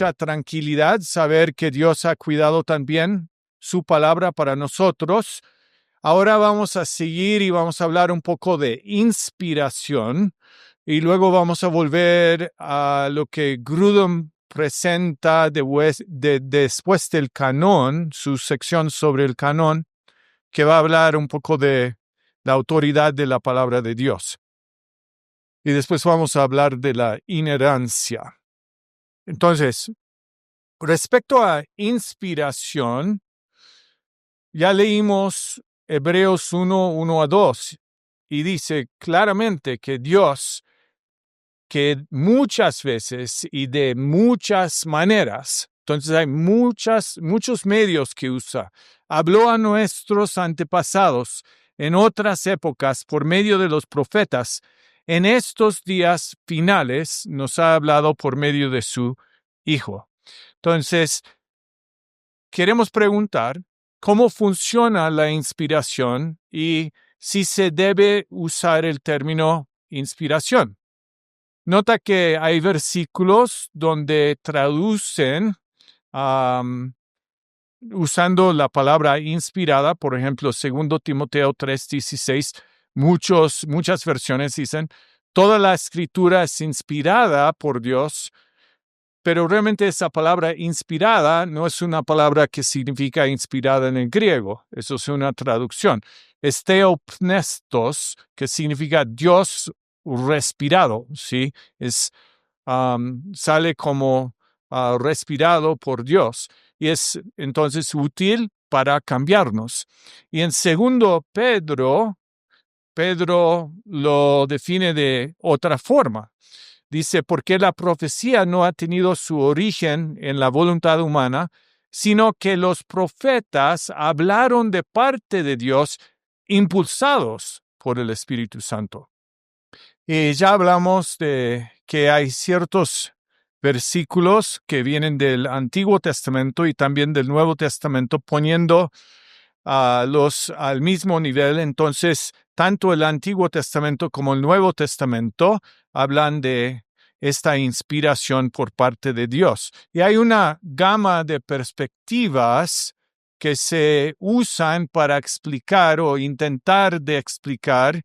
mucha tranquilidad saber que Dios ha cuidado también su palabra para nosotros. Ahora vamos a seguir y vamos a hablar un poco de inspiración y luego vamos a volver a lo que Grudem presenta después del canon, su sección sobre el canon, que va a hablar un poco de la autoridad de la palabra de Dios. Y después vamos a hablar de la inerrancia. Entonces, respecto a inspiración, ya leímos Hebreos 1:1-2, y dice claramente que Dios, que muchas veces y de muchas maneras, entonces hay muchos medios que usa, habló a nuestros antepasados en otras épocas por medio de los profetas. En estos días finales nos ha hablado por medio de su Hijo. Entonces, queremos preguntar cómo funciona la inspiración y si se debe usar el término inspiración. Nota que hay versículos donde traducen usando la palabra inspirada, por ejemplo, 2 Timoteo 3:16, muchas versiones dicen, toda la escritura es inspirada por Dios, pero realmente esa palabra inspirada no es una palabra que significa inspirada en el griego, eso es una traducción. Es theopnestos, que significa Dios respirado, ¿sí? Sale como respirado por Dios y es entonces útil para cambiarnos. Y en 2 Pedro lo define de otra forma. Dice, porque la profecía no ha tenido su origen en la voluntad humana, sino que los profetas hablaron de parte de Dios, impulsados por el Espíritu Santo. Y ya hablamos de que hay ciertos versículos que vienen del Antiguo Testamento y también del Nuevo Testamento, poniendo al mismo nivel. Entonces, tanto el Antiguo Testamento como el Nuevo Testamento hablan de esta inspiración por parte de Dios. Y hay una gama de perspectivas que se usan para explicar o intentar de explicar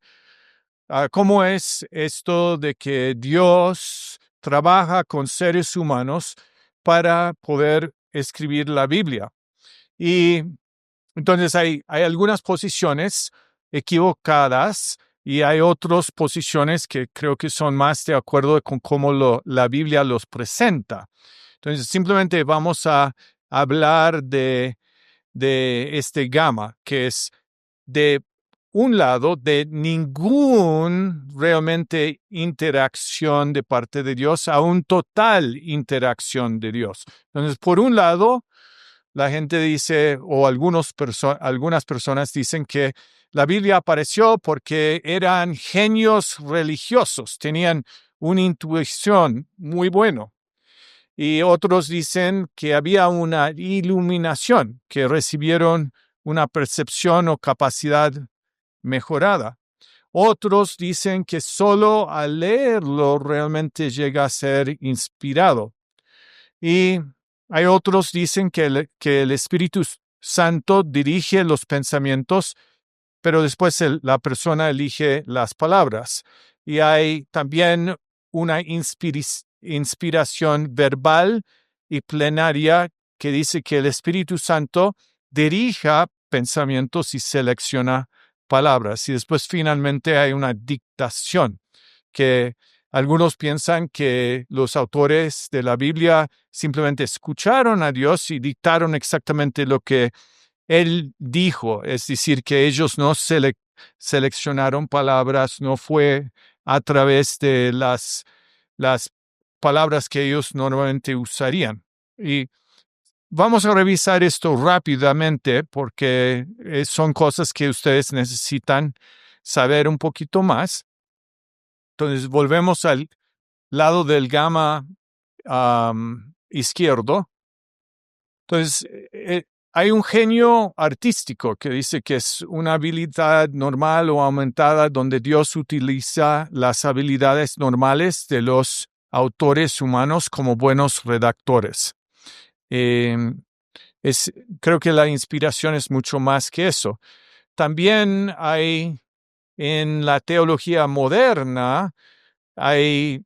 cómo es esto de que Dios trabaja con seres humanos para poder escribir la Biblia. Y entonces hay algunas posiciones equivocadas y hay otras posiciones que creo que son más de acuerdo con cómo la Biblia los presenta. Entonces simplemente vamos a hablar de este gama, que es de un lado de ningún realmente interacción de parte de Dios a un total interacción de Dios. Entonces, por un lado, la gente dice, o algunas personas dicen que la Biblia apareció porque eran genios religiosos, tenían una intuición muy buena. Y otros dicen que había una iluminación, que recibieron una percepción o capacidad mejorada. Otros dicen que solo al leerlo realmente llega a ser inspirado. Y hay otros dicen que el Espíritu Santo dirige los pensamientos, pero después la persona elige las palabras. Y hay también una inspiración verbal y plenaria que dice que el Espíritu Santo dirija pensamientos y selecciona palabras. Y después finalmente hay una dictación, que algunos piensan que los autores de la Biblia simplemente escucharon a Dios y dictaron exactamente lo que Él dijo, es decir, que ellos no seleccionaron palabras, no fue a través de las palabras que ellos normalmente usarían. Y vamos a revisar esto rápidamente porque son cosas que ustedes necesitan saber un poquito más. Entonces, volvemos al lado del gamma izquierdo. Entonces, hay un genio artístico que dice que es una habilidad normal o aumentada donde Dios utiliza las habilidades normales de los autores humanos como buenos redactores. Creo que la inspiración es mucho más que eso. También hay en la teología moderna, hay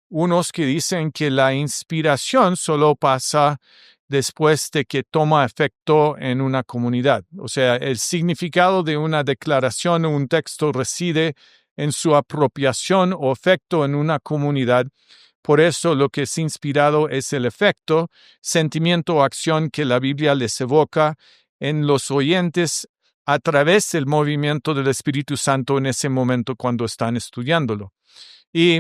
unos que dicen que la inspiración solo pasa después de que toma efecto en una comunidad. O sea, el significado de una declaración o un texto reside en su apropiación o efecto en una comunidad. Por eso lo que es inspirado es el efecto, sentimiento o acción que la Biblia les evoca en los oyentes a través del movimiento del Espíritu Santo en ese momento cuando están estudiándolo. Y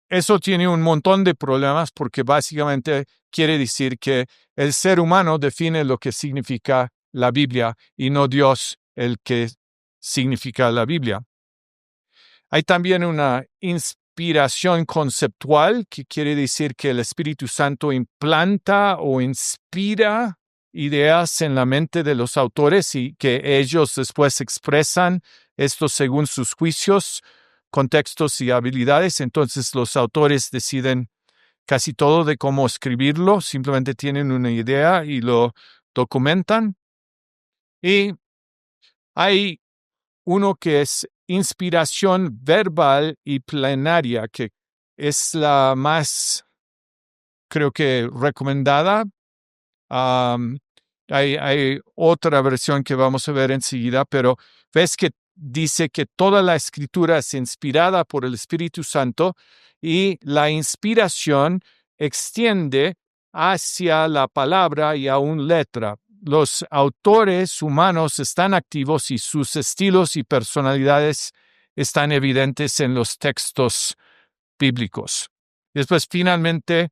eso tiene un montón de problemas porque básicamente quiere decir que el ser humano define lo que significa la Biblia y no Dios el que significa la Biblia. Hay también una inspiración conceptual, que quiere decir que el Espíritu Santo implanta o inspira ideas en la mente de los autores y que ellos después expresan esto según sus juicios, contextos y habilidades. Entonces los autores deciden casi todo de cómo escribirlo, simplemente tienen una idea y lo documentan. Y hay uno que es inspiración verbal y plenaria, que es la más, creo que, recomendada. Hay otra versión que vamos a ver enseguida, pero ves que dice que toda la escritura es inspirada por el Espíritu Santo y la inspiración extiende hacia la palabra y aún letra. Los autores humanos están activos y sus estilos y personalidades están evidentes en los textos bíblicos. Después, finalmente,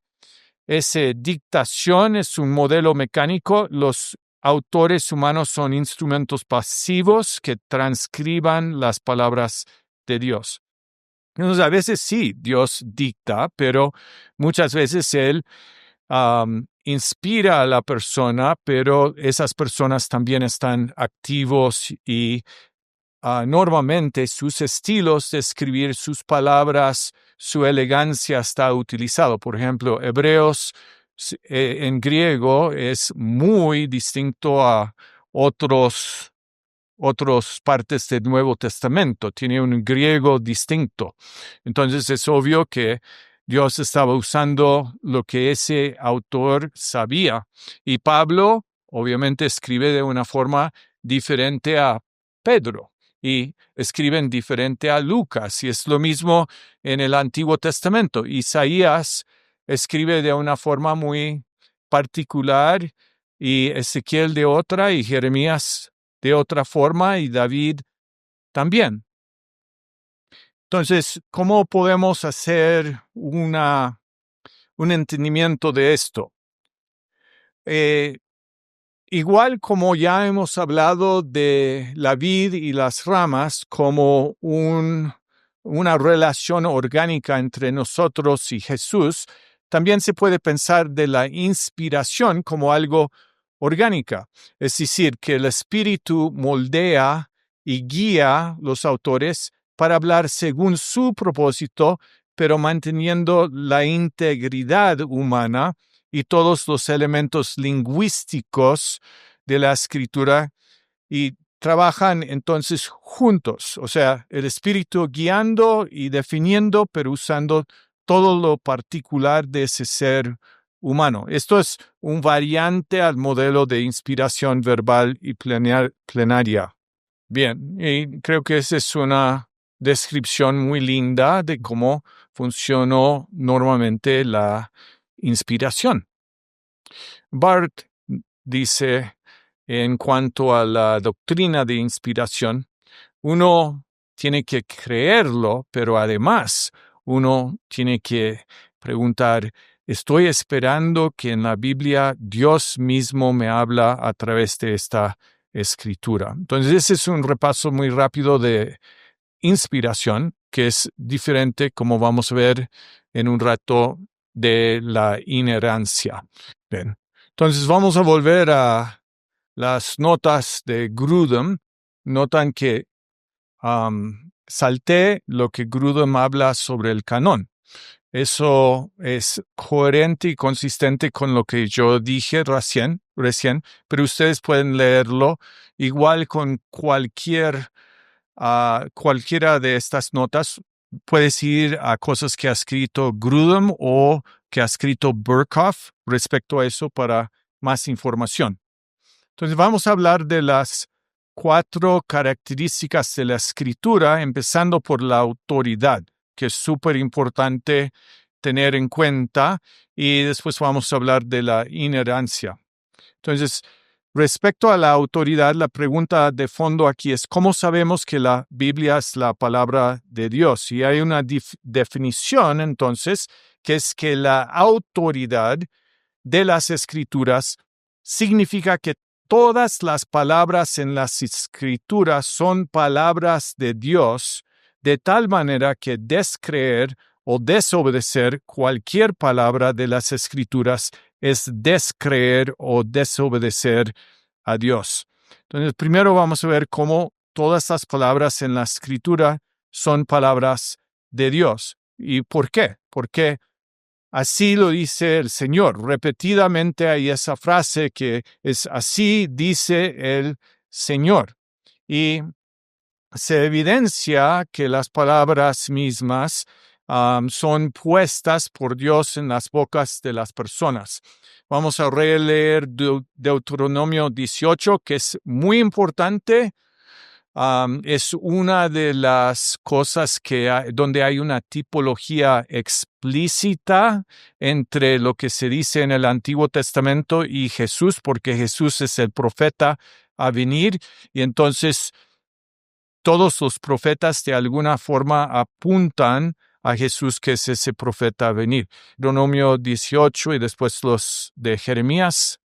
dictación es un modelo mecánico. Los autores humanos son instrumentos pasivos que transcriban las palabras de Dios. Entonces, a veces sí, Dios dicta, pero muchas veces Él inspira a la persona, pero esas personas también están activos y normalmente sus estilos de escribir, sus palabras, su elegancia está utilizado. Por ejemplo, Hebreos en griego es muy distinto a otras partes del Nuevo Testamento. Tiene un griego distinto. Entonces es obvio que Dios estaba usando lo que ese autor sabía. Y Pablo, obviamente, escribe de una forma diferente a Pedro y escriben diferente a Lucas. Y es lo mismo en el Antiguo Testamento. Isaías escribe de una forma muy particular y Ezequiel de otra y Jeremías de otra forma y David también. Entonces, ¿cómo podemos hacer un entendimiento de esto? Igual como ya hemos hablado de la vid y las ramas como una relación orgánica entre nosotros y Jesús, también se puede pensar de la inspiración como algo orgánica. Es decir, que el Espíritu moldea y guía los autores para hablar según su propósito, pero manteniendo la integridad humana y todos los elementos lingüísticos de la escritura y trabajan entonces juntos, o sea, el Espíritu guiando y definiendo, pero usando todo lo particular de ese ser humano. Esto es un variante al modelo de inspiración verbal y plenaria. Bien, y creo que esa es una descripción muy linda de cómo funcionó normalmente la inspiración. Barth dice, en cuanto a la doctrina de inspiración, uno tiene que creerlo, pero además uno tiene que preguntar, ¿estoy esperando que en la Biblia Dios mismo me habla a través de esta escritura? Entonces, ese es un repaso muy rápido de inspiración, que es diferente, como vamos a ver en un rato, de la inerrancia. Bien. Entonces vamos a volver a las notas de Grudem. Notan que salté lo que Grudem habla sobre el canon. Eso es coherente y consistente con lo que yo dije recién, pero ustedes pueden leerlo igual con cualquiera de estas notas. Puedes ir a cosas que ha escrito Grudem o que ha escrito Berkhoff respecto a eso para más información. Entonces vamos a hablar de las 4 características de la escritura, empezando por la autoridad, que es súper importante tener en cuenta, y después vamos a hablar de la inerrancia. Entonces, respecto a la autoridad, la pregunta de fondo aquí es, ¿cómo sabemos que la Biblia es la palabra de Dios? Y hay una definición, entonces, que es que la autoridad de las Escrituras significa que todas las palabras en las Escrituras son palabras de Dios, de tal manera que descreer o desobedecer cualquier palabra de las Escrituras es descreer o desobedecer a Dios. Entonces, primero vamos a ver cómo todas las palabras en la Escritura son palabras de Dios. ¿Y por qué? Porque así lo dice el Señor. Repetidamente hay esa frase que es así dice el Señor. Y se evidencia que las palabras mismas son puestas por Dios en las bocas de las personas. Vamos a releer Deuteronomio 18, que es muy importante. Es una de las cosas donde hay una tipología explícita entre lo que se dice en el Antiguo Testamento y Jesús, porque Jesús es el profeta a venir, y entonces todos los profetas de alguna forma apuntan a Jesús, que es ese profeta a venir. Deuteronomio 18 y después los de Jeremías.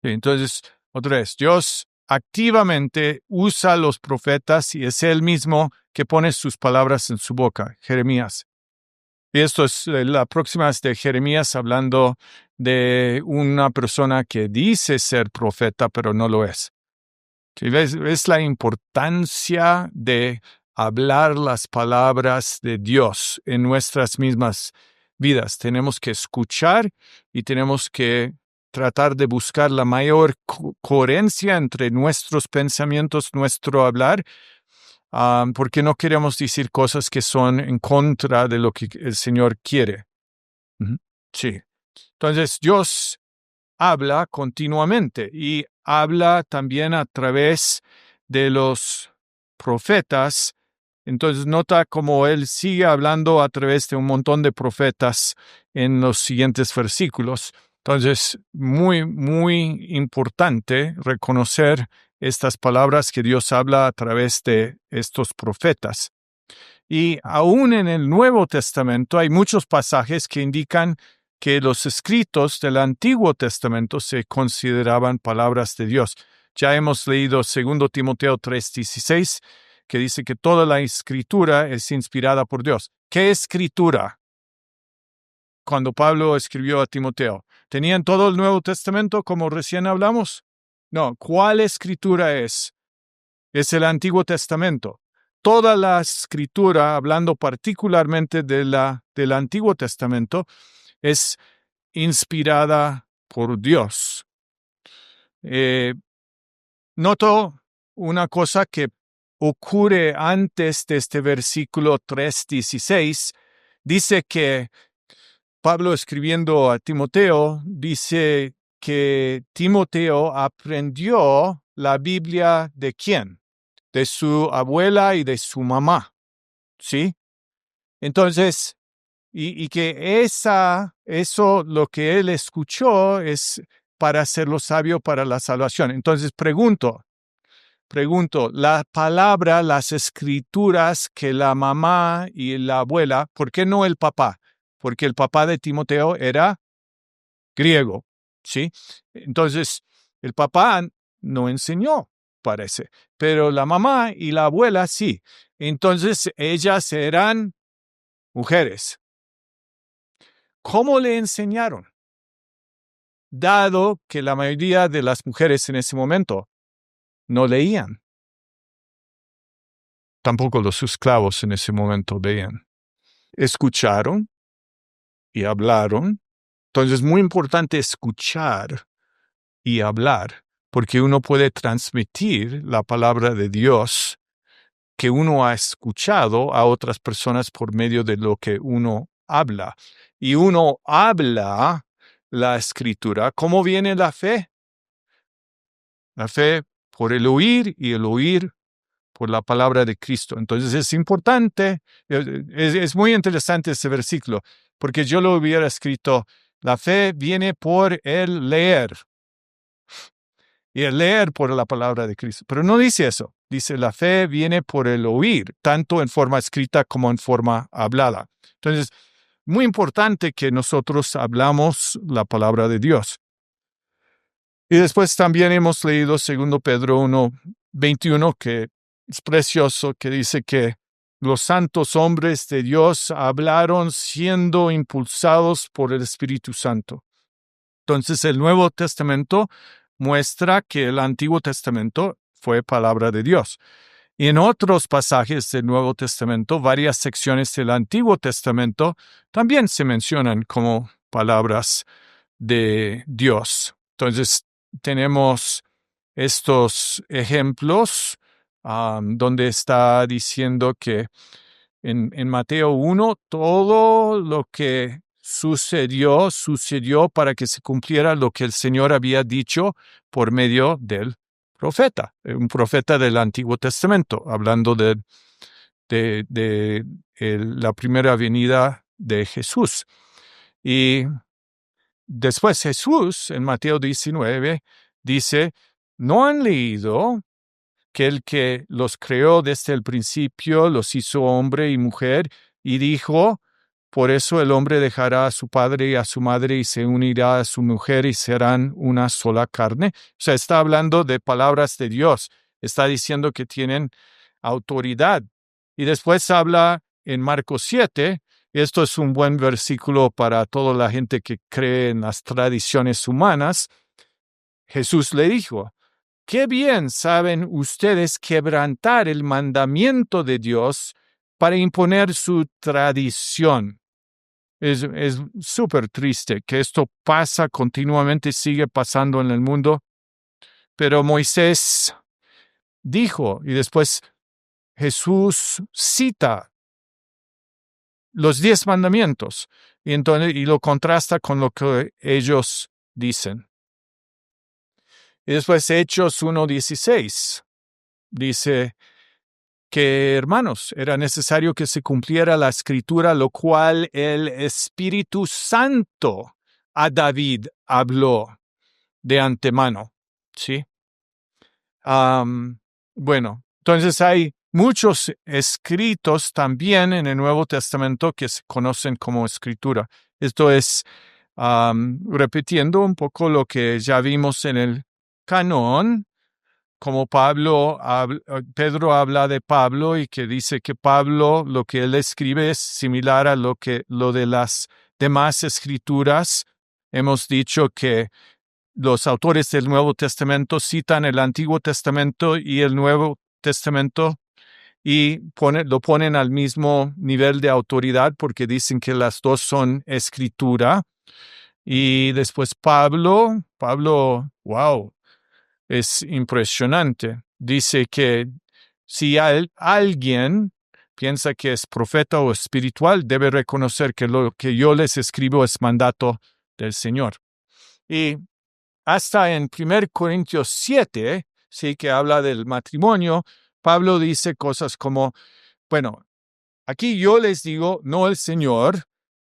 Entonces, otra vez, Dios activamente usa a los profetas y es Él mismo que pone sus palabras en su boca. Jeremías. Y esto es la próxima es de Jeremías, hablando de una persona que dice ser profeta, pero no lo es. ¿Sí? ¿Ves la importancia de hablar las palabras de Dios en nuestras mismas vidas? Tenemos que escuchar y tenemos que tratar de buscar la mayor coherencia entre nuestros pensamientos, nuestro hablar, porque no queremos decir cosas que son en contra de lo que el Señor quiere. Sí. Entonces, Dios habla continuamente y habla también a través de los profetas. Entonces nota cómo él sigue hablando a través de un montón de profetas en los siguientes versículos. Entonces, muy, muy importante reconocer estas palabras que Dios habla a través de estos profetas. Y aún en el Nuevo Testamento hay muchos pasajes que indican que los escritos del Antiguo Testamento se consideraban palabras de Dios. Ya hemos leído 2 Timoteo 3:16, que dice que toda la escritura es inspirada por Dios. ¿Qué escritura? Cuando Pablo escribió a Timoteo, ¿tenían todo el Nuevo Testamento como recién hablamos? No, ¿cuál escritura es? Es el Antiguo Testamento. Toda la escritura, hablando particularmente del Antiguo Testamento, es inspirada por Dios. Noto una cosa que ocurre antes de este versículo 3:16. Dice que Pablo, escribiendo a Timoteo, dice que Timoteo aprendió la Biblia ¿de quién? De su abuela y de su mamá, ¿sí? Entonces, y que eso lo que él escuchó es para hacerlo sabio para la salvación. Entonces pregunto, la palabra, las escrituras que la mamá y la abuela, ¿por qué no el papá? Porque el papá de Timoteo era griego, ¿sí? Entonces, el papá no enseñó, parece, pero la mamá y la abuela sí. Entonces, ellas eran mujeres. ¿Cómo le enseñaron? Dado que la mayoría de las mujeres en ese momento no leían. Tampoco los esclavos en ese momento veían. Escucharon y hablaron. Entonces es muy importante escuchar y hablar, porque uno puede transmitir la palabra de Dios que uno ha escuchado a otras personas por medio de lo que uno habla. Y uno habla la escritura. ¿Cómo viene la fe? La fe por el oír y el oír por la palabra de Cristo. Entonces es importante, es muy interesante ese versículo, porque yo lo hubiera escrito, la fe viene por el leer, y el leer por la palabra de Cristo. Pero no dice eso, dice la fe viene por el oír, tanto en forma escrita como en forma hablada. Entonces, muy importante que nosotros hablamos la palabra de Dios. Y después también hemos leído 2 Pedro 1:21, que es precioso, que dice que los santos hombres de Dios hablaron siendo impulsados por el Espíritu Santo. Entonces el Nuevo Testamento muestra que el Antiguo Testamento fue palabra de Dios. Y en otros pasajes del Nuevo Testamento, varias secciones del Antiguo Testamento también se mencionan como palabras de Dios. Entonces, tenemos estos ejemplos donde está diciendo que en Mateo 1, todo lo que sucedió para que se cumpliera lo que el Señor había dicho por medio del profeta, un profeta del Antiguo Testamento, hablando de la primera venida de Jesús. Y después Jesús, en Mateo 19, dice, ¿no han leído que el que los creó desde el principio los hizo hombre y mujer? Y dijo, por eso el hombre dejará a su padre y a su madre y se unirá a su mujer y serán una sola carne. O sea, está hablando de palabras de Dios. Está diciendo que tienen autoridad. Y después habla en Marcos 7. Esto es un buen versículo para toda la gente que cree en las tradiciones humanas. Jesús le dijo, qué bien saben ustedes quebrantar el mandamiento de Dios para imponer su tradición. Es súper triste que esto pasa continuamente, sigue pasando en el mundo. Pero Moisés dijo, y después Jesús cita los 10 mandamientos, y lo contrasta con lo que ellos dicen. Y después Hechos 1:16 dice que, hermanos, era necesario que se cumpliera la escritura, lo cual el Espíritu Santo a David habló de antemano, ¿sí? Bueno, entonces hay muchos escritos también en el Nuevo Testamento que se conocen como escritura. Esto es repitiendo un poco lo que ya vimos en el canon, como Pedro habla de Pablo y que dice que Pablo, lo que él escribe es similar a lo de las demás escrituras. Hemos dicho que los autores del Nuevo Testamento citan el Antiguo Testamento y el Nuevo Testamento y lo ponen al mismo nivel de autoridad porque dicen que las dos son escritura. Y después Pablo, wow, es impresionante. Dice que si alguien piensa que es profeta o espiritual, debe reconocer que lo que yo les escribo es mandato del Señor. Y hasta en 1 Corintios 7, sí, que habla del matrimonio, Pablo dice cosas como, bueno, aquí yo les digo, no el Señor,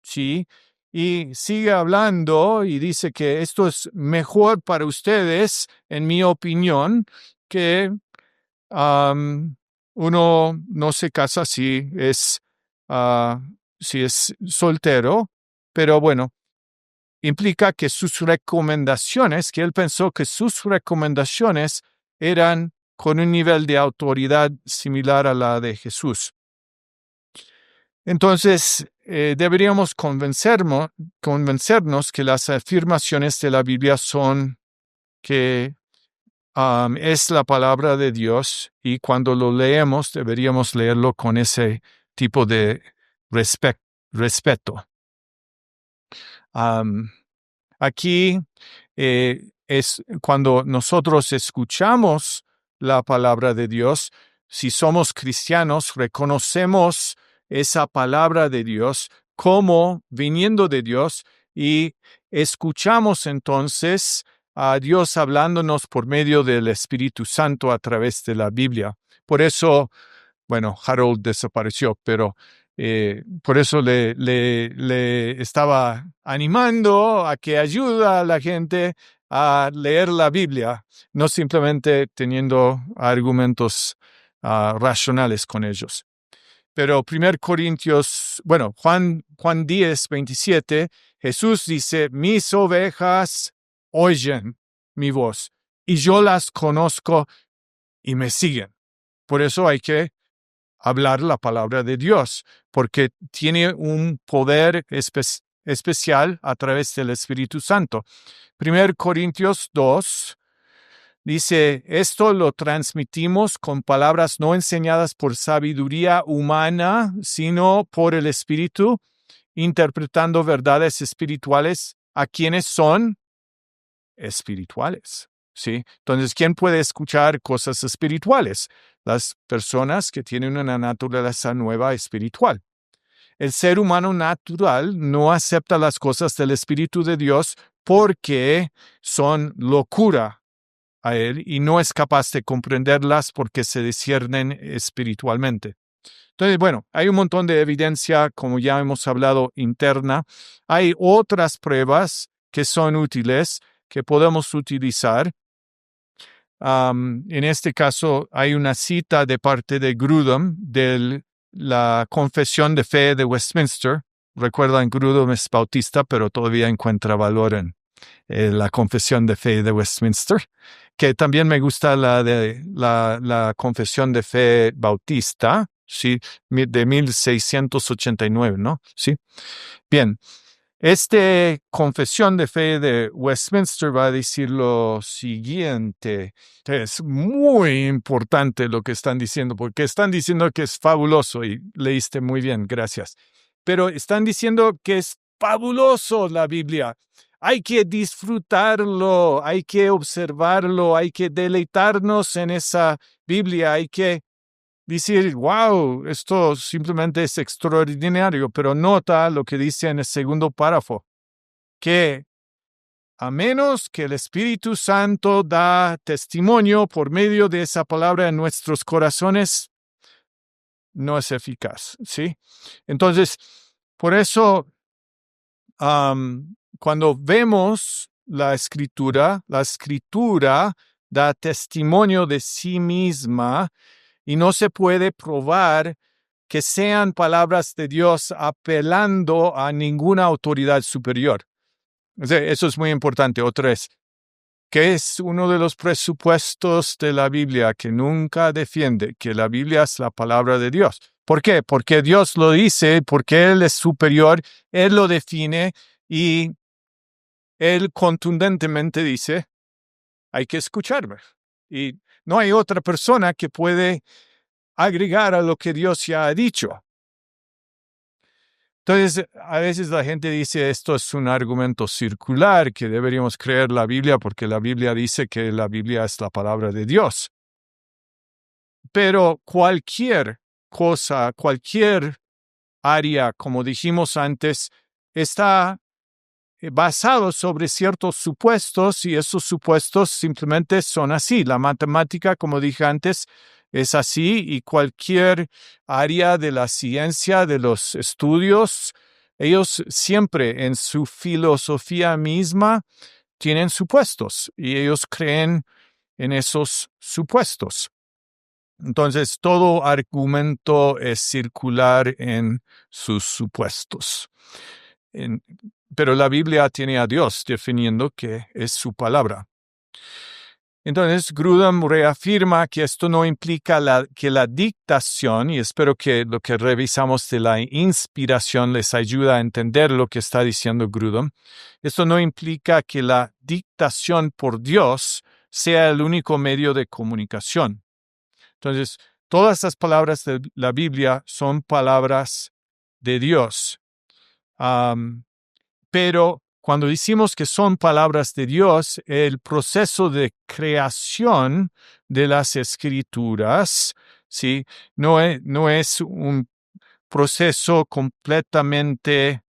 sí, y sigue hablando y dice que esto es mejor para ustedes, en mi opinión, que uno no se casa si es soltero, pero bueno, implica que sus recomendaciones, que él pensó que sus recomendaciones eran con un nivel de autoridad similar a la de Jesús. Entonces, deberíamos convencernos que las afirmaciones de la Biblia son que es la palabra de Dios y cuando lo leemos deberíamos leerlo con ese tipo de respeto. Aquí es cuando nosotros escuchamos la palabra de Dios, si somos cristianos, reconocemos esa palabra de Dios como viniendo de Dios y escuchamos entonces a Dios hablándonos por medio del Espíritu Santo a través de la Biblia. Por eso, bueno, Harold desapareció, pero por eso le estaba animando a que ayude a la gente a leer la Biblia, no simplemente teniendo argumentos racionales con ellos. Pero 1 Corintios, bueno, Juan 10, 27, Jesús dice, mis ovejas oyen mi voz y yo las conozco y me siguen. Por eso hay que hablar la palabra de Dios, porque tiene un poder especial a través del Espíritu Santo. 1 Corintios 2 dice, esto lo transmitimos con palabras no enseñadas por sabiduría humana, sino por el Espíritu, interpretando verdades espirituales a quienes son espirituales. ¿Sí? Entonces, ¿quién puede escuchar cosas espirituales? Las personas que tienen una naturaleza nueva espiritual. El ser humano natural no acepta las cosas del Espíritu de Dios porque son locura a él y no es capaz de comprenderlas porque se disciernen espiritualmente. Entonces, bueno, hay un montón de evidencia, como ya hemos hablado, interna. Hay otras pruebas que son útiles, que podemos utilizar. En este caso, hay una cita de parte de Grudem de la Confesión de Fe de Westminster. Recuerdan, Grudem es bautista, pero todavía encuentra valor en la Confesión de Fe de Westminster, que también me gusta la Confesión de Fe bautista, ¿sí? De 1689, ¿no? Sí. Bien. Confesión de Fe de Westminster va a decir lo siguiente. Es muy importante lo que están diciendo, porque están diciendo que es fabuloso y leíste muy bien, gracias. Pero están diciendo que es fabuloso la Biblia. Hay que disfrutarlo, hay que observarlo, hay que deleitarnos en esa Biblia, hay que decir, wow, esto simplemente es extraordinario, pero nota lo que dice en el segundo párrafo, que a menos que el Espíritu Santo da testimonio por medio de esa palabra en nuestros corazones, no es eficaz, ¿sí? Entonces, por eso, cuando vemos la Escritura da testimonio de sí misma y no se puede probar que sean palabras de Dios apelando a ninguna autoridad superior. O sea, eso es muy importante. Otra vez, que es uno de los presupuestos de la Biblia que nunca defiende que la Biblia es la palabra de Dios. ¿Por qué? Porque Dios lo dice, porque Él es superior, Él lo define y Él contundentemente dice, hay que escucharme. Y no hay otra persona que puede agregar a lo que Dios ya ha dicho. Entonces, a veces la gente dice esto es un argumento circular, que deberíamos creer la Biblia porque la Biblia dice que la Biblia es la palabra de Dios. Pero cualquier cosa, cualquier área, como dijimos antes, está basado sobre ciertos supuestos y esos supuestos simplemente son así. La matemática, como dije antes, es así y cualquier área de la ciencia, de los estudios, ellos siempre en su filosofía misma tienen supuestos y ellos creen en esos supuestos. Entonces, todo argumento es circular en sus supuestos. Pero la Biblia tiene a Dios definiendo que es su palabra. Entonces, Grudem reafirma que esto no implica que la dictación, y espero que lo que revisamos de la inspiración les ayude a entender lo que está diciendo Grudem. Esto no implica que la dictación por Dios sea el único medio de comunicación. Entonces, todas las palabras de la Biblia son palabras de Dios. Pero cuando decimos que son palabras de Dios, el proceso de creación de las Escrituras, ¿sí? No es un proceso completamente,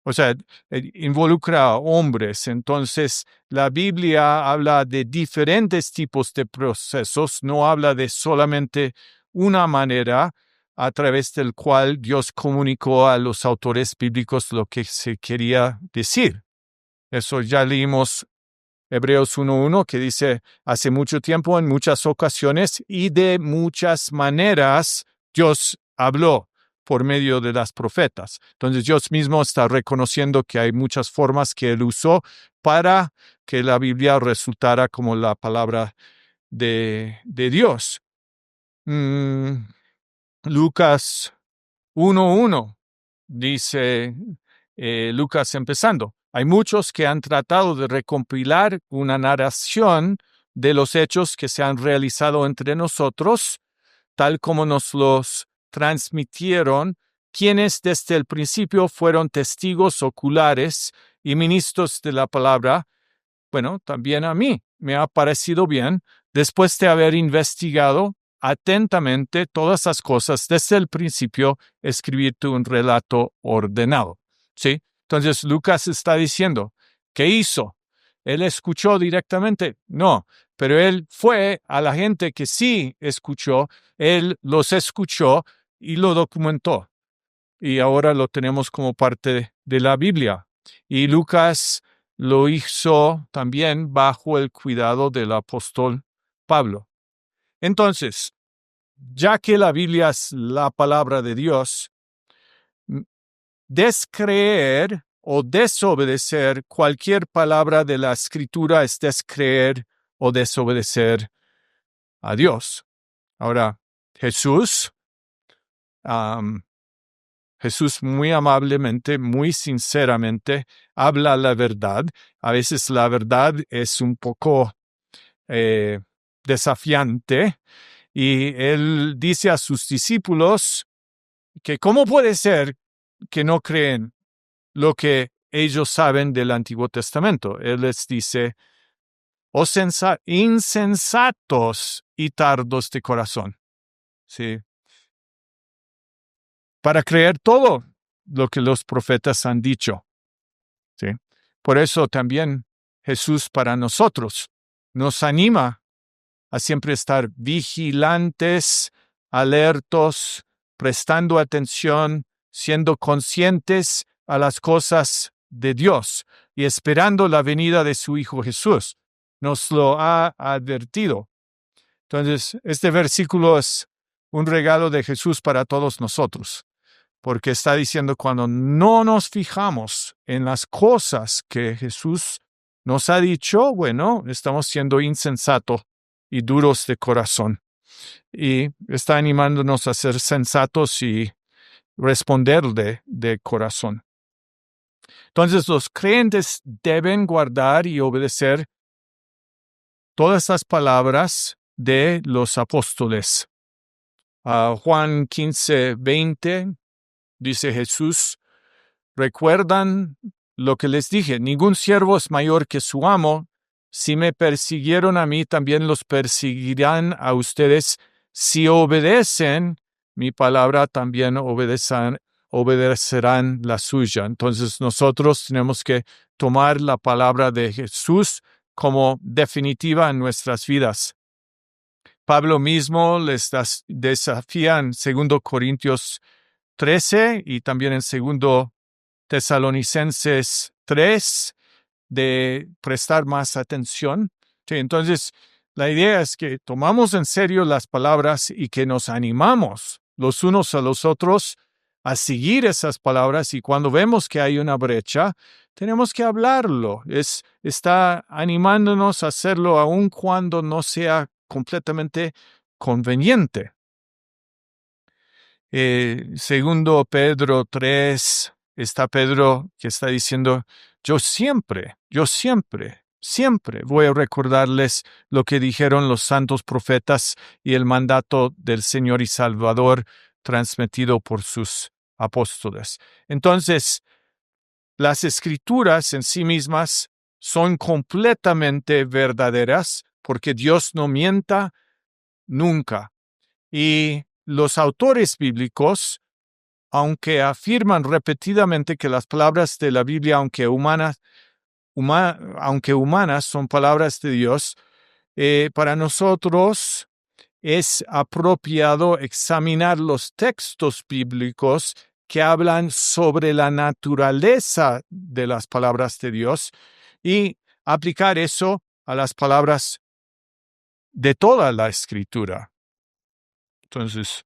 o sea, involucra a hombres. Entonces, la Biblia habla de diferentes tipos de procesos, no habla de solamente una manera a través del cual Dios comunicó a los autores bíblicos lo que se quería decir. Eso ya leímos Hebreos 1:1, que dice, hace mucho tiempo, en muchas ocasiones y de muchas maneras, Dios habló por medio de las profetas. Entonces Dios mismo está reconociendo que hay muchas formas que Él usó para que la Biblia resultara como la palabra de Dios. Lucas 1:1 dice Lucas empezando. Hay muchos que han tratado de recompilar una narración de los hechos que se han realizado entre nosotros, tal como nos los transmitieron quienes desde el principio fueron testigos oculares y ministros de la palabra. Bueno, también a mí me ha parecido bien, después de haber investigado atentamente todas las cosas desde el principio, escribirte un relato ordenado. ¿Sí? Entonces Lucas está diciendo, ¿qué hizo? ¿Él escuchó directamente? No, pero él fue a la gente que sí escuchó, él los escuchó y lo documentó. Y ahora lo tenemos como parte de la Biblia. Y Lucas lo hizo también bajo el cuidado del apóstol Pablo. Entonces, ya que la Biblia es la palabra de Dios, descreer o desobedecer cualquier palabra de la Escritura es descreer o desobedecer a Dios. Ahora, Jesús muy amablemente, muy sinceramente, habla la verdad. A veces la verdad es un poco desafiante y él dice a sus discípulos que cómo puede ser que no creen lo que ellos saben del Antiguo Testamento. Él les dice, oh insensatos y tardos de corazón. Sí. Para creer todo lo que los profetas han dicho. ¿Sí? Por eso también Jesús para nosotros nos anima a siempre estar vigilantes, alertos, prestando atención, siendo conscientes a las cosas de Dios y esperando la venida de su Hijo Jesús. Nos lo ha advertido. Entonces, este versículo es un regalo de Jesús para todos nosotros, porque está diciendo cuando no nos fijamos en las cosas que Jesús nos ha dicho, bueno, estamos siendo insensatos y duros de corazón. Y está animándonos a ser sensatos y responder de corazón. Entonces, los creyentes deben guardar y obedecer todas las palabras de los apóstoles. Juan 15:20 dice Jesús, ¿recuerdan lo que les dije? Ningún siervo es mayor que su amo. Si me persiguieron a mí, también los perseguirán a ustedes. Si obedecen mi palabra, también obedecerán la suya. Entonces nosotros tenemos que tomar la palabra de Jesús como definitiva en nuestras vidas. Pablo mismo les desafía en 2 Corintios 13 y también en 2 Tesalonicenses 3 de prestar más atención. Sí, entonces, la idea es que tomamos en serio las palabras y que nos animamos los unos a los otros a seguir esas palabras, y cuando vemos que hay una brecha, tenemos que hablarlo. Está animándonos a hacerlo aun cuando no sea completamente conveniente. Segundo Pedro 3, está Pedro que está diciendo, yo siempre voy a recordarles lo que dijeron los santos profetas y el mandato del Señor y Salvador transmitido por sus apóstoles. Entonces, las escrituras en sí mismas son completamente verdaderas porque Dios no mienta nunca. Y los autores bíblicos, aunque afirman repetidamente que las palabras de la Biblia, aunque humanas, son palabras de Dios, para nosotros es apropiado examinar los textos bíblicos que hablan sobre la naturaleza de las palabras de Dios y aplicar eso a las palabras de toda la Escritura. Entonces,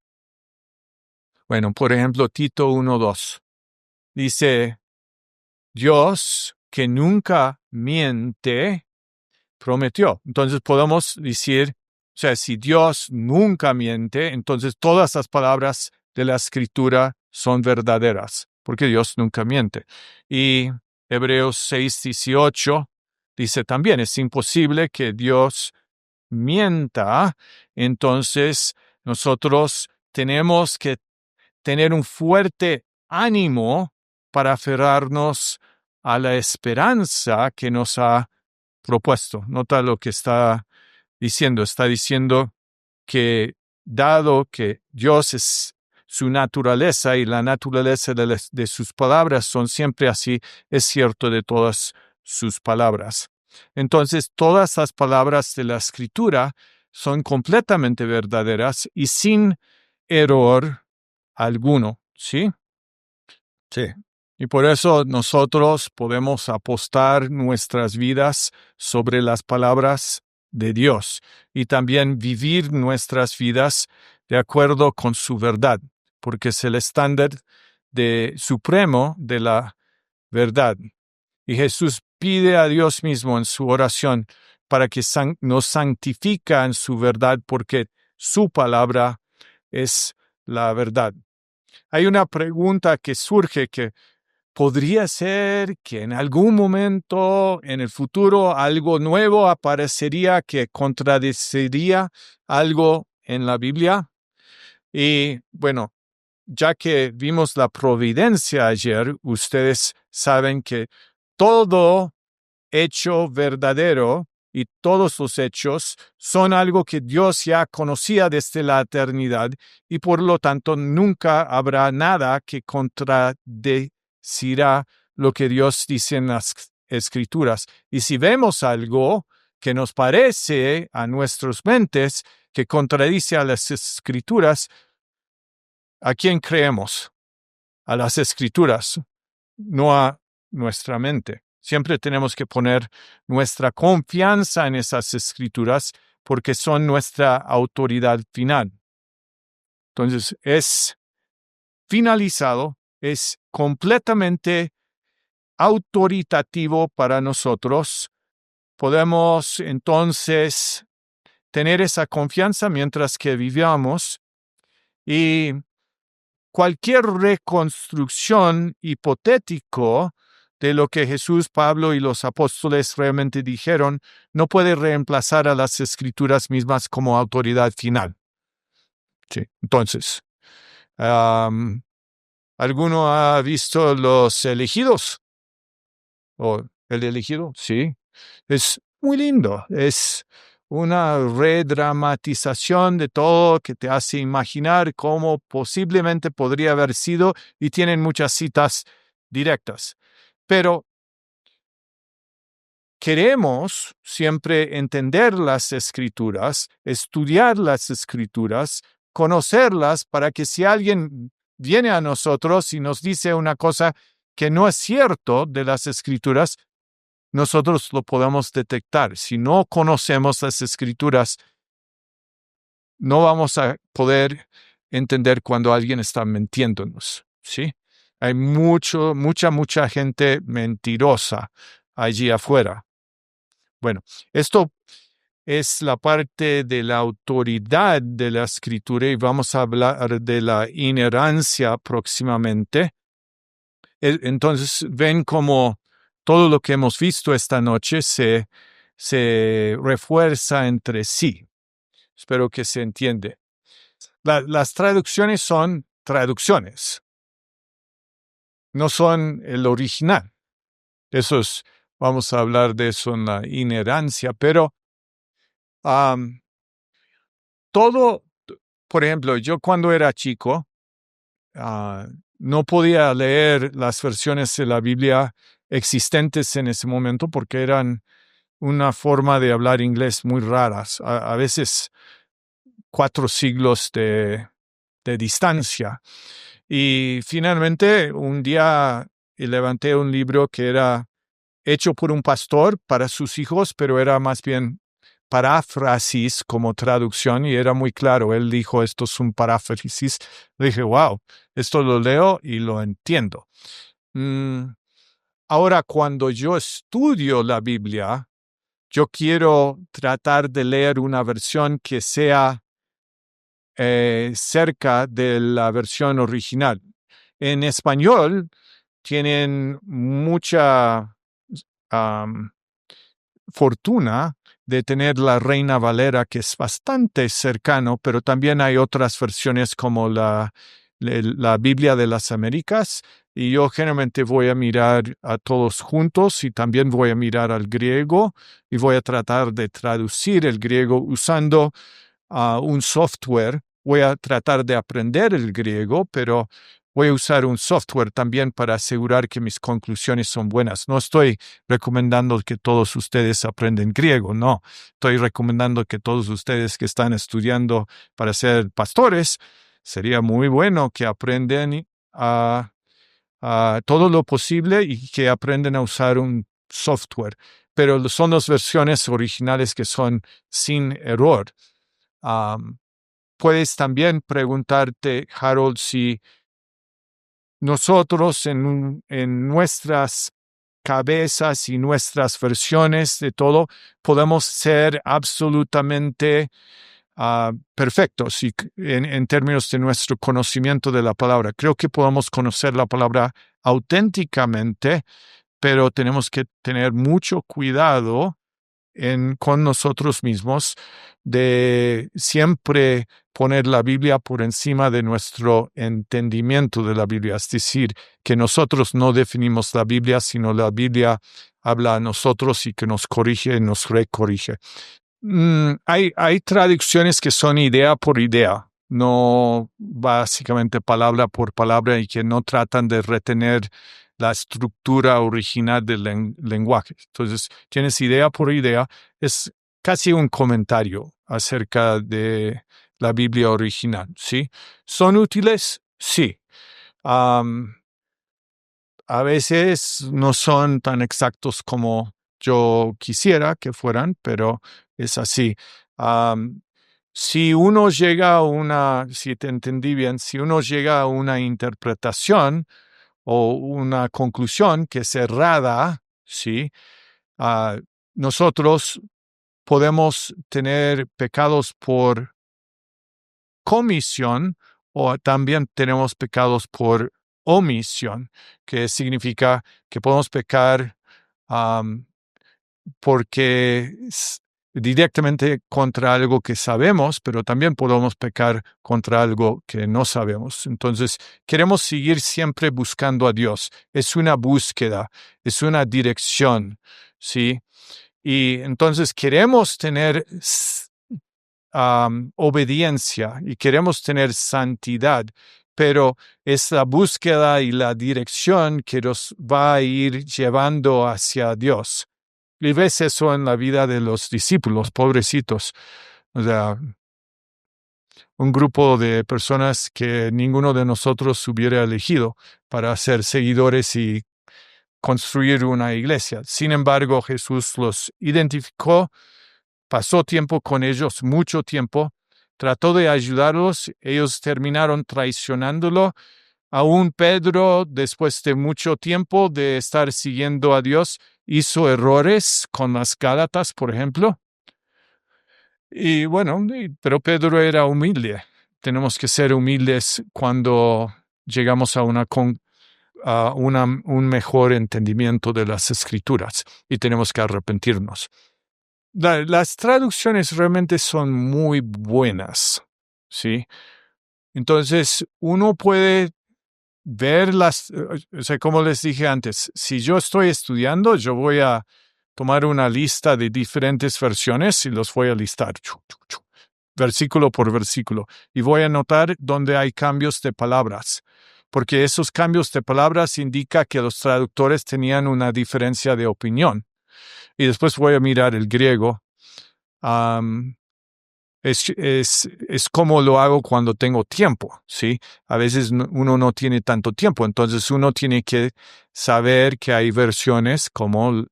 bueno, por ejemplo, Tito 1:2 dice, Dios que nunca miente, prometió. Entonces podemos decir, o sea, si Dios nunca miente, entonces todas las palabras de la Escritura son verdaderas, porque Dios nunca miente. Y Hebreos 6:18 dice también, es imposible que Dios mienta, entonces nosotros tenemos que tener un fuerte ánimo para aferrarnos a la esperanza que nos ha propuesto. Nota lo que está diciendo. Está diciendo que dado que Dios es su naturaleza y la naturaleza de sus palabras son siempre así, es cierto de todas sus palabras. Entonces, todas las palabras de la Escritura son completamente verdaderas y sin error alguno, ¿sí? Sí. Y por eso nosotros podemos apostar nuestras vidas sobre las palabras de Dios y también vivir nuestras vidas de acuerdo con su verdad, porque es el estándar supremo de la verdad. Y Jesús pide a Dios mismo en su oración para que nos santifique en su verdad, porque su palabra es la verdad. Hay una pregunta que surge que podría ser que en algún momento en el futuro algo nuevo aparecería que contradeciría algo en la Biblia. Y bueno, ya que vimos la providencia ayer, ustedes saben que todo hecho verdadero y todos los hechos son algo que Dios ya conocía desde la eternidad y por lo tanto nunca habrá nada que contradecirá lo que Dios dice en las Escrituras. Y si vemos algo que nos parece a nuestras mentes que contradice a las Escrituras, ¿a quién creemos? A las Escrituras, no a nuestra mente. Siempre tenemos que poner nuestra confianza en esas Escrituras porque son nuestra autoridad final. Entonces, es finalizado, es completamente autoritativo para nosotros. Podemos entonces tener esa confianza mientras que vivamos y cualquier reconstrucción hipotético de lo que Jesús, Pablo y los apóstoles realmente dijeron no puede reemplazar a las Escrituras mismas como autoridad final. Sí. Entonces, ¿alguno ha visto Los Elegidos? ¿O El Elegido? Sí. Es muy lindo. Es una redramatización de todo que te hace imaginar cómo posiblemente podría haber sido y tienen muchas citas directas. Pero queremos siempre entender las Escrituras, estudiar las Escrituras, conocerlas para que si alguien viene a nosotros y nos dice una cosa que no es cierto de las Escrituras, nosotros lo podemos detectar. Si no conocemos las Escrituras, no vamos a poder entender cuando alguien está mintiéndonos, ¿sí? Hay mucha gente mentirosa allí afuera. Bueno, esto es la parte de la autoridad de la Escritura y vamos a hablar de la inerrancia próximamente. Entonces, ven cómo todo lo que hemos visto esta noche se refuerza entre sí. Espero que se entiende. Las traducciones son traducciones. No son el original. Vamos a hablar de eso en la inerrancia, pero todo, por ejemplo, yo cuando era chico, no podía leer las versiones de la Biblia existentes en ese momento porque eran una forma de hablar inglés muy raras, a veces 4 siglos de distancia. Y finalmente un día levanté un libro que era hecho por un pastor para sus hijos, pero era más bien paráfrasis como traducción y era muy claro. Él dijo, esto es un paráfrasis. Le dije, wow, esto lo leo y lo entiendo. Ahora, cuando yo estudio la Biblia, yo quiero tratar de leer una versión que sea cerca de la versión original. En español tienen mucha fortuna de tener la Reina Valera, que es bastante cercano, pero también hay otras versiones como la Biblia de las Américas, y yo generalmente voy a mirar a todos juntos y también voy a mirar al griego y voy a tratar de traducir el griego usando un software. Voy a tratar de aprender el griego, pero voy a usar un software también para asegurar que mis conclusiones son buenas. No estoy recomendando que todos ustedes aprenden griego, no. Estoy recomendando que todos ustedes que están estudiando para ser pastores, sería muy bueno que aprendan todo lo posible y que aprendan a usar un software. Pero son las versiones originales que son sin error. Puedes también preguntarte, Harold, si nosotros en nuestras cabezas y nuestras versiones de todo podemos ser absolutamente perfectos y en términos de nuestro conocimiento de la palabra. Creo que podemos conocer la palabra auténticamente, pero tenemos que tener mucho cuidado con nosotros mismos de siempre poner la Biblia por encima de nuestro entendimiento de la Biblia. Es decir, que nosotros no definimos la Biblia, sino la Biblia habla a nosotros y que nos corrige y nos recorrige. Hay traducciones que son idea por idea, no básicamente palabra por palabra y que no tratan de retener la estructura original del lenguaje. Entonces, tienes idea por idea, es casi un comentario acerca de la Biblia original, ¿sí? ¿Son útiles? Sí. A veces no son tan exactos como yo quisiera que fueran, pero es así. Si uno llega a si te entendí bien, si uno llega a una interpretación o una conclusión que es errada, ¿sí? Nosotros podemos tener pecados por comisión o también tenemos pecados por omisión, que significa que podemos pecar porque directamente contra algo que sabemos, pero también podemos pecar contra algo que no sabemos. Entonces, queremos seguir siempre buscando a Dios. Es una búsqueda, es una dirección, ¿sí? Y entonces queremos tener obediencia y queremos tener santidad, pero es la búsqueda y la dirección que nos va a ir llevando hacia Dios. Y ves eso en la vida de los discípulos, pobrecitos. O sea, un grupo de personas que ninguno de nosotros hubiera elegido para ser seguidores y construir una iglesia. Sin embargo, Jesús los identificó, pasó tiempo con ellos, mucho tiempo, trató de ayudarlos, ellos terminaron traicionándolo. Aún Pedro, después de mucho tiempo de estar siguiendo a Dios, hizo errores con las Gálatas, por ejemplo. Y bueno, pero Pedro era humilde. Tenemos que ser humildes cuando llegamos a un mejor entendimiento de las Escrituras y tenemos que arrepentirnos. Las traducciones realmente son muy buenas, ¿sí? Entonces, uno puede ver o sea, como les dije antes, si yo estoy estudiando, yo voy a tomar una lista de diferentes versiones y los voy a listar, versículo por versículo, y voy a notar dónde hay cambios de palabras, porque esos cambios de palabras indican que los traductores tenían una diferencia de opinión. Y después voy a mirar el griego. Es como lo hago cuando tengo tiempo, ¿sí? A veces uno no tiene tanto tiempo, entonces uno tiene que saber que hay versiones como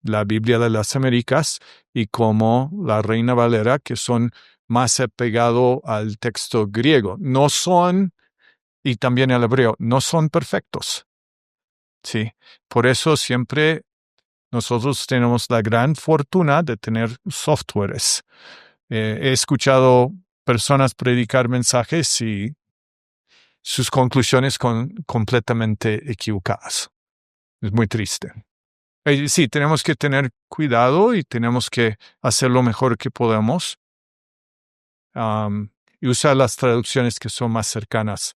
la Biblia de las Américas y como la Reina Valera que son más apegado al texto griego. No son, y también el hebreo, no son perfectos, ¿sí? Por eso siempre nosotros tenemos la gran fortuna de tener softwares. He escuchado personas predicar mensajes y sus conclusiones completamente equivocadas. Es muy triste. Sí, tenemos que tener cuidado y tenemos que hacer lo mejor que podamos y usar las traducciones que son más cercanas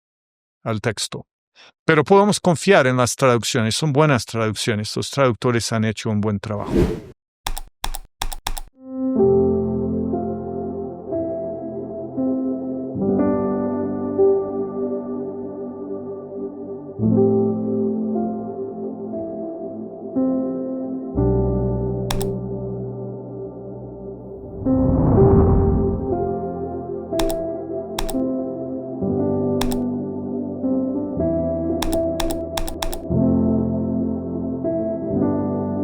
al texto. Pero podemos confiar en las traducciones, son buenas traducciones, los traductores han hecho un buen trabajo.